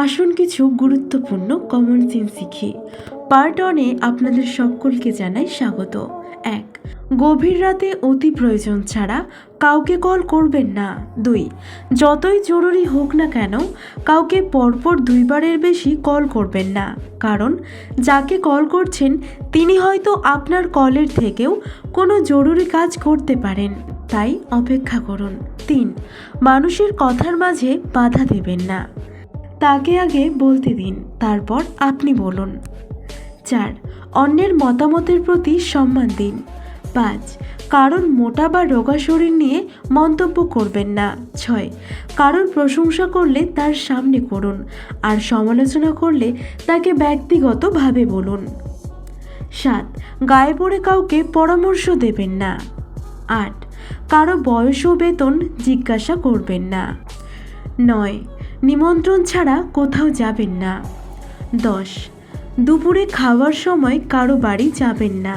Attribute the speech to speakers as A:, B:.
A: আসুন কিছু গুরুত্বপূর্ণ কমন সেন্স শিখি। পার্ট ওয়ানে আপনাদের সকলকে জানাই স্বাগত। ১, গভীর রাতে অতি প্রয়োজন ছাড়া কাউকে কল করবেন না। ২, যতই জরুরি হোক না কেন কাউকে পরপর ২ বারের বেশি কল করবেন না, কারণ যাকে কল করছেন তিনি হয়তো আপনার কলের থেকেও কোনো জরুরি কাজ করতে পারেন, তাই অপেক্ষা করুন। ৩, মানুষের কথার মাঝে বাধা দেবেন না, তাকে আগে বলতে দিন, তারপর আপনি বলুন। ৪, অন্যের মতামতের প্রতি সম্মান দিন। ৫, কারোর মোটা বা রোগা শরীর নিয়ে মন্তব্য করবেন না। ৬, কারোর প্রশংসা করলে তার সামনে করুন, আর সমালোচনা করলে তাকে ব্যক্তিগতভাবে বলুন। ৭, গায়ে পড়ে কাউকে পরামর্শ দেবেন না। ৮, কারো বয়স ও বেতন জিজ্ঞাসা করবেন না। ৯, নিমন্ত্রণ ছাড়া কোথাও যাবেন না। ১০, দুপুরে খাওয়ার সময় কারো বাড়ি যাবেন না।